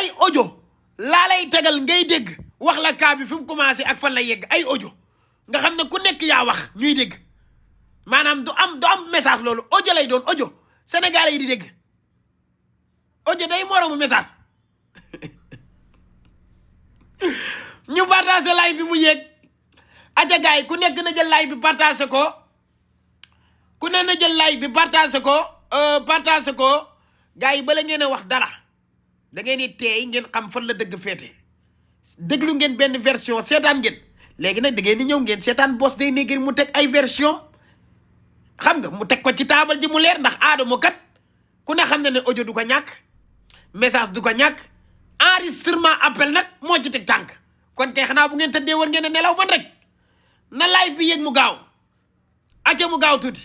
ay audio laa lay tegal ngay dégg wax la kaa bi fi mu commencé ak fan la yegg ay audio nga xam ne ku nekk yaa wax ñuy dégg maanaam du am message loolu audio lay doon audio sénégalais yi di dégg audio day moroomu message ñu partagé live bi mu yéeg aca gars yi ku nekk na jël live bi partagé ko ku ne na jël live bi partagé ko gars yi bala ngeen a wax dara da ngeen di teey ngeen xam fan la dëgg féete déglu ngeen benn version seetaan ngeen léegi nag da ngeen di ñëw ngeen seetaan Boss Day Negri mu teg ay version xam nga mu teg ko ci taabal ji mu leer ndax Adamo kat ku ne xam ne ne audio du ko ñàkk message du ko ñàkk enregistrement appel nag moo ci teg tànk kon kay xanaa bu ngeen tëddee war ngeen a nelaw man rek na live bi yéeg mu gaaw acca mu gaaw tuuti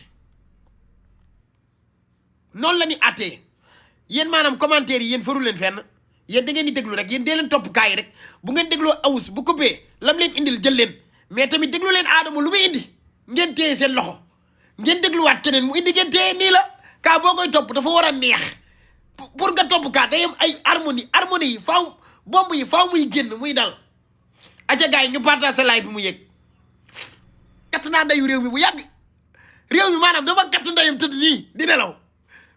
noonu la ni attee yéen maanaam commentaire yi yéen faru leen fenn yéen da ngeen di déglu rek yéen dee leen topp kaay rek bu ngeen dégloo awus bu coupé lam leen indil jël leen mais tamit déglu leen Adamo lu muy indi ngeen téye seen loxo ngeen dégluwaat keneen mu indi ngeen téye nii la kaa boo koy topp dafa war a neex pour nga topp kaa day am ay harmonie yi faaw bomb yi faaw muy génn muy dal aca gars yi ñu partage live bi mu yëg katt naa ndeyu réew mi bu yàgg réew mi maanaam dama katt ndeyam tëdd nii di nelaw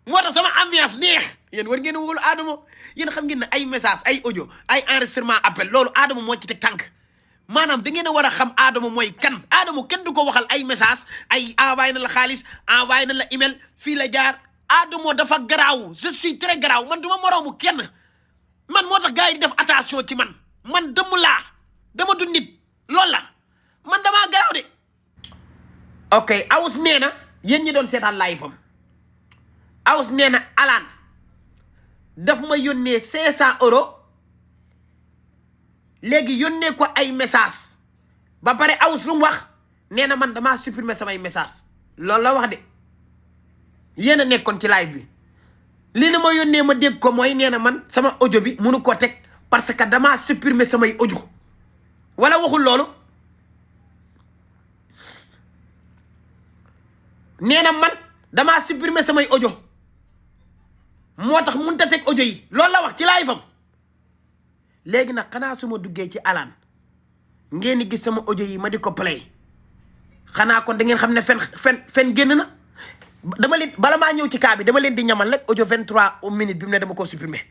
moo tax sama ambiance neex yéen war ngeen wóolu Adamo yéen xam ngeen ne ay message ay audio ay enregistrement appel loolu Adamo moo ci teg tànk maanaam da ngeen a war a xam Adamo mooy kan Adamo kenn du ko waxal ay message ay envoyé na la xaalis envoyé na la email fii la jaar Adamo dafa garaaw je suis très garaaw man du ma moroomu kenn man moo tax gars yi di def attention ci man dëmm laa dama du nit loolu la man damaa garaaw de ok awus nee na yéen ñi doon seetaan live am awus nee na alaan daf ma yónnee 500 euros léegi yónnee ko ay message ba pare awus lu mu wax nee na man damaa supprimer samay message loolu la wax de yéen a nekkoon ci live bi li na ma yónnee ma dégg ko mooy nee na man sama audio bi munu ko teg parce que damaa supprimer samay audio wala waxul loolu nee na man damaa supprimer samay audio moo tax mënut a teg audio yi loolu la wax ci live am léegi nag xanaa su ma duggee ci alaan ngeen di gis sama audio yi ma di ko play xanaa kon da ngeen xam ne fen génn na dama leen bala maa ñëw ci kaa bi dama leen di ñamal rek audio 23 minutes bi mu ne dama ko supprimer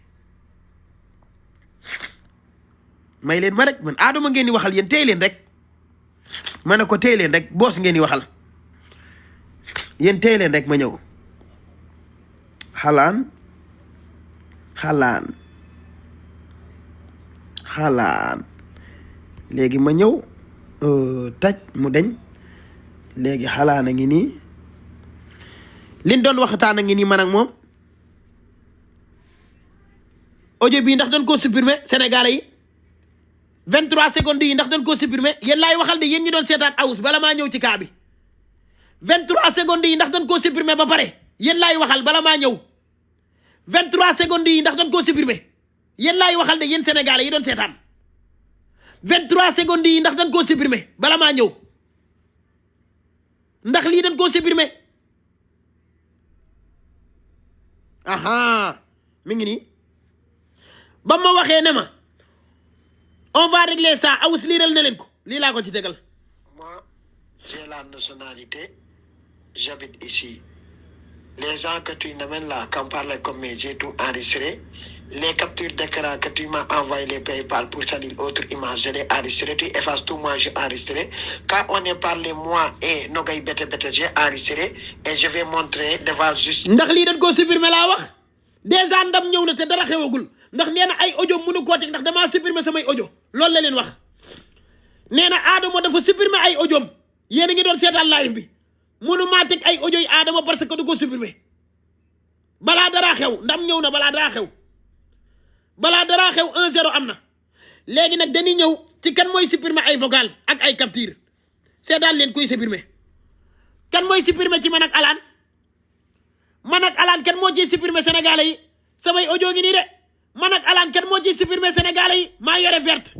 may leen ma rek man Adamo ngeen di waxal yéen téy leen rek ma ne ko téy leen rek boos ngeen di waxal yéen téy leen rek ma ñëw xalaan léegi ma ñëw taj mu deñ léegi xalaan a ngi nii liñ doon waxtaan a ngi nii man ak moom audio bii ndax dañ koo supprimer sénégalais yi 23 secondes yi ndax dañ koo supprimer yéen laay waxal de yéen ñi doon seetaan awus bala maa ñëw ci kaa bi 23 secondes yi ndax dañ koo supprimer ba pare yéen laay waxal bala maa ñëw 23 secondes yi ndax dañ koo supprimer yéen laay waxal de yéen sénégalais yi doon seetaan 23 secondes yi ndax dañ koo supprimer bala maa ñëw ndax lii dañ koo supprimer aha mi ngi nii ba ma waxee ne ma on va régler ça awus liiral na leen ko lii laa ko ci tegal. Moi j'ai la nationalité j'habite ici les gens que tu n'amènes là quand parle comme j'ai tout enregistré les captures d'écran que tu m'as envoyé les PayPal pour salir autre image je l'ai enregistré tu effaces tout moi j'ai enregistré quand on est parlé moi et Nogay Bete j'ai enregistré et je vais montrer devant juste. ndax lii dañ koo supprimer laa wax déjà ndam ñëw na te dara xewagul ndax nee na ay audio mënu koo teg ndax damaa supprimer samay audio loolu la leen wax nee na Adamo dafa supprimer ay audio am yéen a ngi doon seetaan live bi mënu maa teg ay audio yi Adamo parce que du ko supprimer balaa dara xew ndam ñëw na balaa dara xew 1-0 am na léegi nag dañuy ñëw ci kan mooy supprimer ay vocal ak ay capture seetaan leen kuy supprimer kan mooy supprimer ci man ak alaan kan moo ciy supprimer sénégalais yi samay audio ngi nii de man ak alaan kan moo ciy supprimer sénégalais yi maa yore verte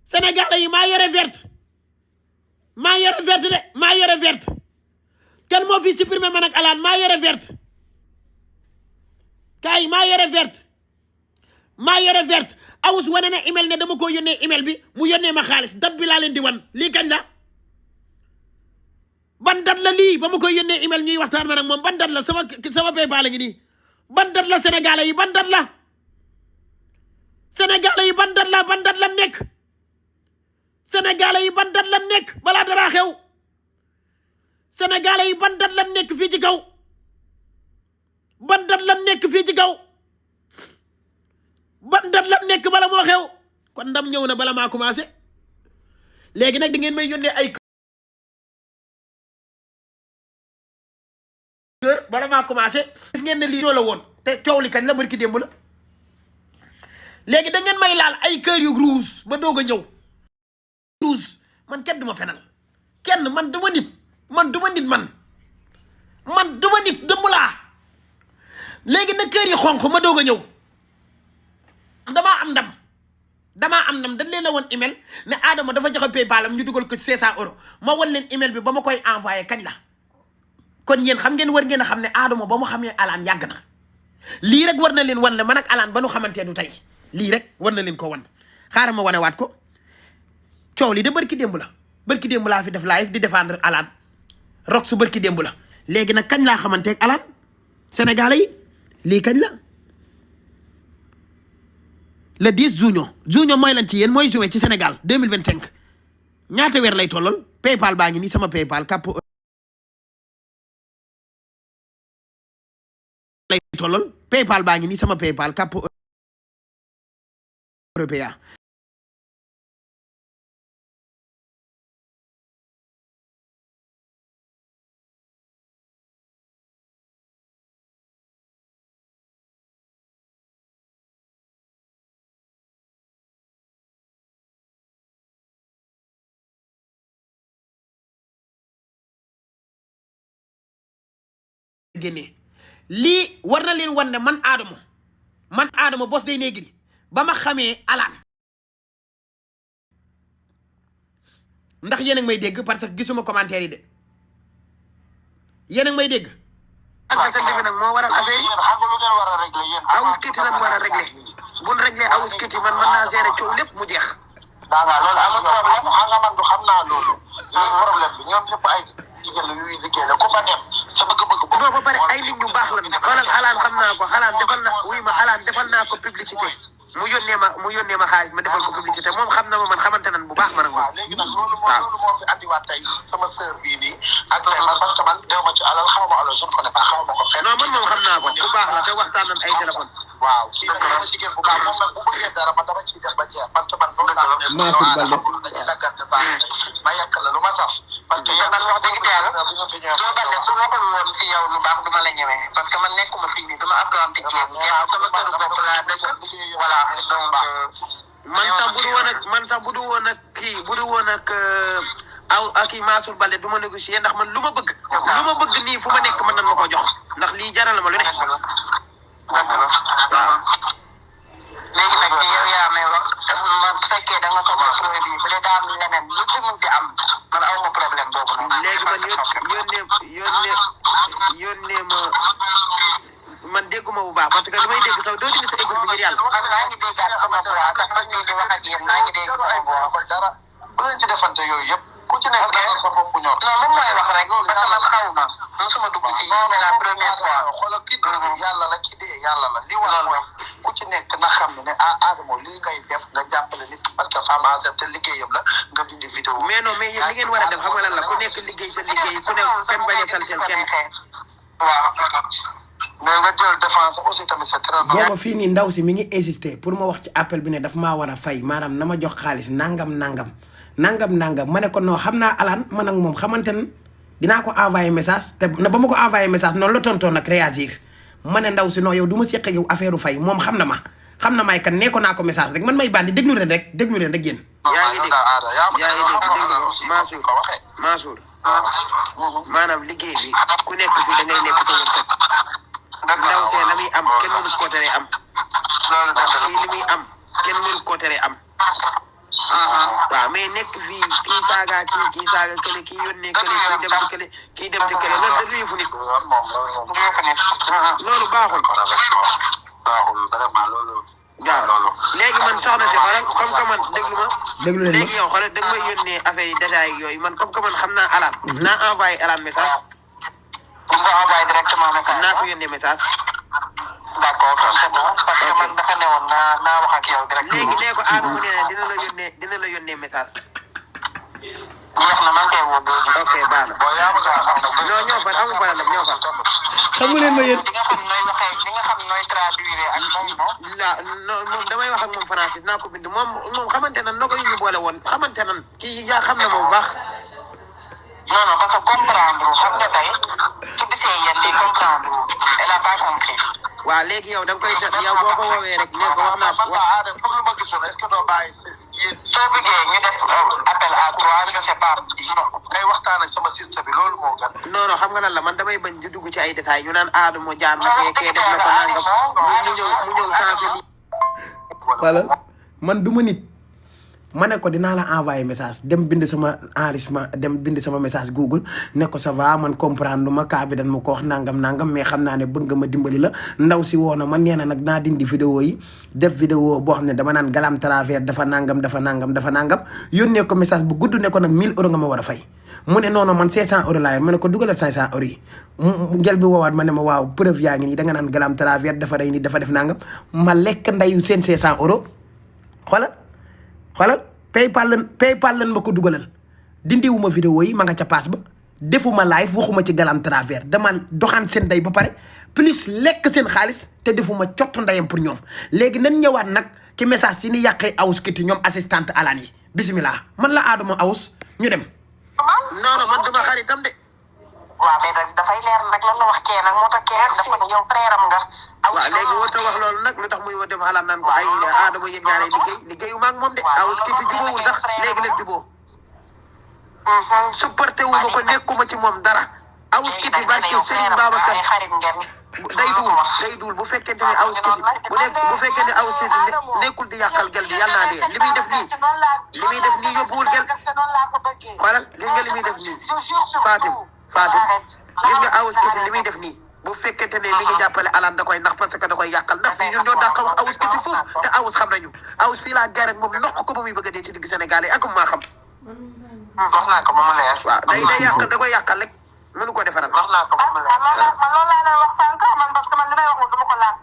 sénégalais yi maa yore verte de maa yore verte kan moo fi supprimer man ak alaan maa yore verte kaay maa yore verte maa yore verte awus wane na email ne dama ko yónnee email bi mu yónnee ma xaalis date bi laa leen di wan lii kañ la ban date la lii ba ma koy yónnee email ñuy waxtaan ma nag moom ban date la sama PayPal ngi nii ban date la sénégalais yi ban date la sénégalais yi ban date la nekk sénégalais yi ban date la nekk balaa dara xew sénégalais yi ban date la nekk fii ci kaw ban date la nekk fii ci kaw ban date la nekk bala moo xew kon ndam ñëw na bala maa commencé léegi nag di ngeen may yónnee ay kër bala maa commencé gis ngeen ne lii ñoo la woon te coow li kañ la barki démb la léegi da ngeen may laal ay kër yu rouge ba doog a ñëw rouge man kenn du ma fenal kenn man duma nit man duma nit man duma nit dëmm laa léegi na kër yi xonq ma doog a ñëw damaa am ndam dañ leen a woon email ne Adama dafa joxe PayPal am ñu dugal ko 500 euros ma wan leen email bi ba ma koy envoyé kañ la kon yéen xam ngeen war ngeen a xam ne Adama ba mu xamee Alaan yàgg na lii rek war na leen wan ne man ak Alaan ba nu xamantee du tey lii rek war na leen ko wan xaaral ma wane waat ko coow li de barki démb laa fi def live di défendre Alaan rok su barki démb la léegi nag kañ laa xamanteeg Alaan sénégalais yi lii kañ la le 10 juin mooy lan ci yéen mooy juin ci Sénégal 2025 ñaata weer lay tollol PayPal baa ngi nii sama PayPal kàpp lay tollol PayPal baa ngi nii sama PayPal kàpp européen génne lii war na leen wan ne man Adama Boss Day Negri ba ma xamee Alaan ndax yéen a ngi may dégg parce que gisuma commentaire yi de yéen a ngi may dégg ak sant bi nag moo waral affaire yi awus kiti lan war a réglé buñ réglé awus kiti man mën naa gérer coow lépp mu jeex loolu amul problème xam nga man du xam naa loolu problème bi ñoom ñëpp ay jigéen la yuy liggéey la ku fa dem sa bëgg-bëgg non ba pare ay nit ñu baax la xoolal Alaan xam naa ko Alaan defal naa ko publicité mu yónnee ma xaalis ma defal ko publicité moom xam na ma man xamante nan bu baax ma nag moom. léegi nag loolu moo fi andiwaat tey sama sœur bii nii ak tey man parce que man dew ma ci alal xaw ma alal suñu ko ne xaw ma ko fenn. non man moom xam naa ko bu baax la te waxtaan nañ ay téléphone. waaw kii nag sama jigéen bu baax moom nag bu bëggee dara man dama ciy def ba jeex parce que man loolu laa Mansour Balde dañuy daggante saa ma yàq la lu ma saf parce que yéen wax dëgg yàlla soo Balde su ma ko woon si yow lu baax du ma la ñëwee parce que man nekkuma fii nii dama apprenti sama kër bopp laa dëkk voilà donc man sax bu du woon ak kii bu du woon ak ak kii Mansour Balde du ma négocier ndax man lu ma bëgg nii fu ma nekk mën nan ma ko jox ndax lii jaral ma lu ne. waaw. léegi nag yow yaa may wax man su fekkee da nga soxla produit bi bu dee daa am leneen lu ci mën di am man aw ma problème boobu noonu. léegi man yónnee ma man dégguma bu baax parce que li may dégg sax doo dindi sa écoute bi ngir yàlla. maa ngi dégg sama voix sax man mii di wax ak yéen maa ngi dégg sama voix dara bu leen ci defante yooyu yëpp ku ci nekk da sa bopp ñor. non moom mooy wax rek parce que man xaw ma mosuma dugg si c'est la première fois. xoolal kii yàlla la kii dee yàlla la li waral mooy ku ci nekk na xam ne Adama lii ngay def nga jàppale nit parce que femme enceinte te liggéeyam la nga dindi vidéo. mais non mais yéen li ngeen war a def xam nga lan la ku nekk liggéey sa liggéey ku nekk kenn bañ a saltel kenn. waaw. mais nga jël défense aussi tamit c'est très normal. booba fii nii ndaw si mi ngi insister pour ma wax ci appel bi ne daf maa war a fay maanaam na ma jox xaalis nangam ma ne ko non xam naa Alaan man ak moom xamante ne dinaa ko envoyé message te na ba ma ko envoyé message noonu la tontoon nag réagir ma ne ndaw si non yow du ma seq ak yow affaire fay moom xam na maay kan nee ko naa ko message rek man may bandi déglu leen rek yéen. yaa ngi dégg Mansour maanaam liggéey bi ku nekk fii da ngay lekk sa wërsëg ndaw see la muy am kenn mënu ko teree am kii li muy am kenn mënu ko teree am waaw mais nekk fii kii saaga kële kii yónnee kële kii dem ci kële loolu da yëfu nit loolu baaxul vraiment loolu waaw loolu léegi man soxna si xoolal comme que man déglu ma. déglu leen ma léegi yow xoolal da nga may yónnee affaire yi détails yooyu man comme que man xam naa Alan. naa envoyé Alan message. di nga envoyé directement message. naa ko yónnee message. d'accord c'est bon parce que man dafa ne woon naa wax ak yow directement. léegi nee ko Adama nee na dina la yónnee message. jeex na man kay woo dégg nga. ok baax na. non ñoo fa amul problème ñoo fa. xamu leen ma yéen. di nga xam nooy waxee di nga xam nooy traduire ak moom non moom damay wax ak moom français dinaa ko bind moom xamante nan na ko ñu boole woon xamante nan kii yaa xam na ma bu baax. non non parce que comprendre xam nga tey su gisee yéen lii comprendre elle a pas compris. waaw léegi yow da nga koy jot yow boo ko woowee rek léegi wax naa ko. pour lu ma gisoon est-ce que doo bàyyi soo bëggee ñu def appel à trois je sais pas ngay waxtaan ak sama système bi loolu moo gën. non non xam nga lan la man damay bañ di dugg ci ay détails ñu naan Adama jaar na fee kee def na ko nangam mu ñëw sensé lii. voilà man du ma nit ma ne ko dinaa la envoyer message dem bind sama enregistrement dem bind sama message Google ne ko ça va man comprendre ma kaa bi dañ ma ko wax nangam mais xam naa ne bëgg nga ma dimbali la ndaw si woo na ma nee na nag naa dindi vidéo yi def vidéo boo xam ne dama naan Galam Travers dafa nangam yónnee ko message bu gudd ne ko nag 1000 euros nga ma war a fay. mu ne non man 500 euros laa yor ma ne ko dugalal 500 euros yi ngel bi woowaat ma ne ma waaw preuve yaa ngi nii danga naan Galam Travers dafa rey nit dafa def nangam ma lekk ndeyu seen 500 euros xoolal paypal lan ma ko dugalal dindiwuma vidéo yi ma nga ca paas ba defuma live waxuma ci Galam Travers dama doxaan seen day ba pare plus lekk seen xaalis te defuma cottu ndeyam pour ñoom léegi nan ñëwaat nag ci message yi ni yàqee Awus Kiti ñoom assistante Alan yi bisimilah man la Adama Awus ñu dem. non man dama xaritam de. waaw mais dafay leer nag lan la wax kee nag moo tax kee dafa ne yow frère am nga. waaw léegi warut a wax loolu nag lu tax muy woo dem xalaat naan ko ay Adama yéen ñaaree liggéeyu ma ak moom de. Awus Kiti jubóowul sax léegi leen jubóo. supporté wu ma ko nekkuma ci moom dara. Awus Kiti barke Serigne Babacar day duul bu fekkente ne Awus Kiti bu fekkee ne Awus Kiti nekkul di yàqal gel bi yàlla naa dee li muy def nii yóbbuwul gel xoolal gis nga li muy def nii Fatim gis nga Awus Kiti li muy def nii bu fekkente ne mi ngi jàppale Alan da koy nax parce que da koy yàqal ndax fii ñun ñoo dàq wax Awus Kiti foofu te Awus xam nañu Awus fii laa gar ak moom noq ko ba muy bëgg a dee ci digg Sénégal yi ak maa xam. wax naa ko ba mu leer. waaw day yàqal da koy yàqal rek mënu ko defaral. wax naa ko ba mu leer. man loolu laa leen wax sànq man parce que man li may wax moom du ma ko laaj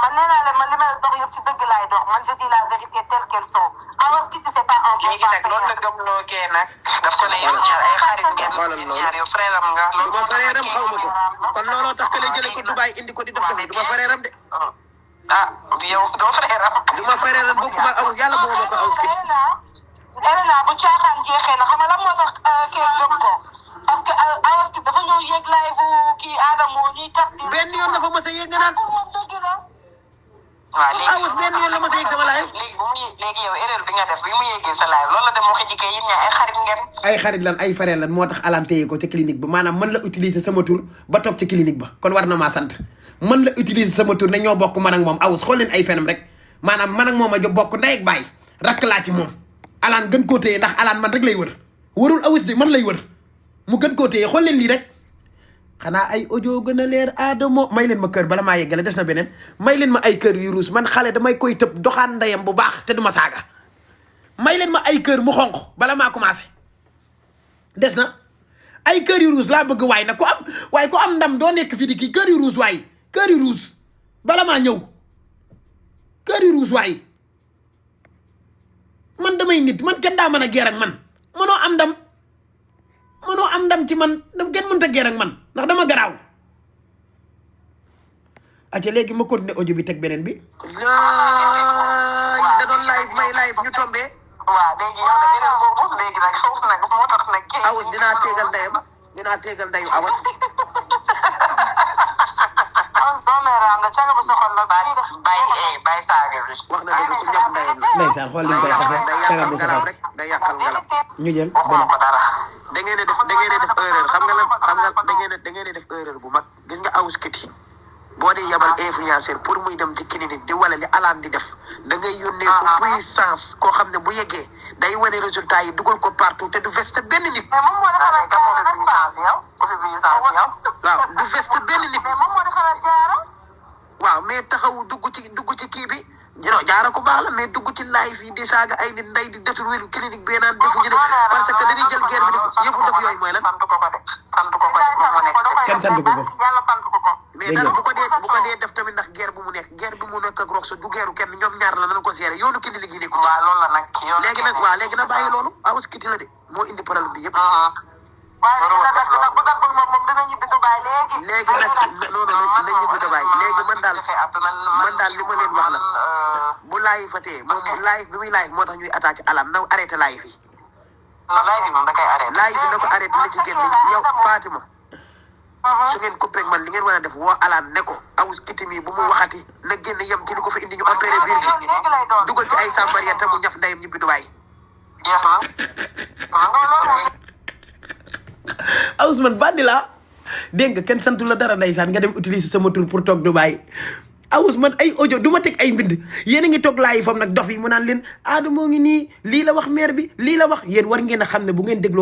man nee naa leen man li may dox yëpp ci dëgg laay dox man je dis la vérité telle qu'elle sont Awus Kiti c'est pas un bon léegi nag loolu la gëmloo kee nag. daf ko ne yow ñaar ay xarit ngeen. xoolal loolu ñaar yow frère am nga. du ma frère am xaw ma ko kon looloo tax que lay jëlee ko Dubaï indi ko di def du ma frère am de. yow doo frère am. du ma frère am bokkuma Awus yàlla moo ma ko Awus Kiti. Elena bu caaxaan jeexee na xam nga lan moo tax kii gëm ko parce que Awus Kiti dafa ñëw yéeg live kii Adamo ñuy capté. benn yoon la fa mos a yéeg nga naan. moom dëgg la. waaw léegi Awus benn yoon la mos a yéeg sama live. léegi yow erreur bi nga def bi mu yéegee sa live loolu la dem waxi jigéen yéen ñaa ay xarit ngeen. ay xarit lan ay frère lan moo tax Alan téye ko ca clinique ba maanaam man la utiliser sama tur ba toog ci clinique ba kon war na maa sant man la utiliser sama tur ne ñoo bokk man ak moom Awus xool leen ay fenam rek maanaam man ak moom a bokk ndey ak baay rakk laa ci moom Alan gën koo téye ndax Alan man rek lay wër wërul Awus de man lay wër mu gën koo téye xool leen lii rek xanaa ay audio gën a leer Adamo may leen ma kër bala maa yeggale des na beneen may leen ma ay kër yu ruus man xale damay koy tëb doxaan ndeyam bu baax te du ma saaga may leen ma ay kër mu xonq bala maa commencé des na ay kër yu ruus laa bëgg waay nag ku am ndam doo nekk fii di kii kër yu ruus waay kër yu ruus bala maa ñëw kër yu ruus waay man damay nit man kenn daa mën a geer ak man mënoo am ndam ci man kenn mënta geer ak man ndax dama garaaw aca léegi ma continuer audio bi teg beneen bi da doon live may live ñu tombé. waaw léegi yow nag erreur boobu léegi nag foofu nag moo tax nag. Awus dinaa tegal ndeyu Awus. Awus doomeeraam la sanga bu soxal la bàyyi saaga bi. wax na dëgg ku ñëf ndeyam la. ndeysaan xool li mu koy xasee caga bu soxal rek day yàqal ngalam. ñu jël waxuma ko dara. da ngeen def erreur xam nga da ngeen def erreur bu mag gis nga Awus Kiti boo dee yabal influenceur pour muy dem ci clinique di wala li Alan di def da ngay yónnee ko puissance koo xam ne bu yeggee day wane résultat yi dugal ko partout te du veste benn nit. mais moom moo defaral jaara puissance yow waaw du veste benn nit. mais moom moo defaral jaara waaw mais taxawu dugg ci kii bi jaara ko baax la mais dugg ci live yi di saaga ay nit nday di détruire clinique bi naan defuñu ne parce que dañuy jël guerre bi def yëfu def yooyu mooy lan. sant ko de sant ko de moo nekk. kenn sant ko ko. yàlla sant ko ko. mais dara bu ko dee def tamit ndax guerre bu mu nekk ak Rox du guerre kenn ñoom ñaar la nañ ko gérer yoonu kii liggéey nekku waaw loolu la nag. léegi nag léegi na bàyyi loolu awus kiti la de moo indi problème bi yëpp. waaye dina def nag bu daggul moom dina ñibbi Dubaay léegi. léegi nag non nañ ñibbi Dubaay léegi man daal li ma leen wax la bu laay fatee moom laay bi muy laay moo tax ñuy attaqué alam na arrêté laay fi. non laay bi moom da koy arrêté. laay bi na ko arrêté la ci génn yow Fatima. su ngeen coupé man li ngeen war a def woo alaan ne ko awus kiti mi bu mu waxati na génn yem ci li ko fa indi ñu opéré biir bi dugal ci ay sàmbar te mu ñaf ndayam ñibbi Dubaay. jeex na. Ousmane bandi la dégg nga kenn santu la dara ndeysaan nga dem utiliser sama tour pour toog Dubaay Ousmane ay audio du ma teg ay mbind yéen a ngi toog laay fam nag dof yi mu naan leen Adamo moo ngi nii lii la wax maire bi lii la wax yéen war ngeen a xam ne bu ngeen dégloo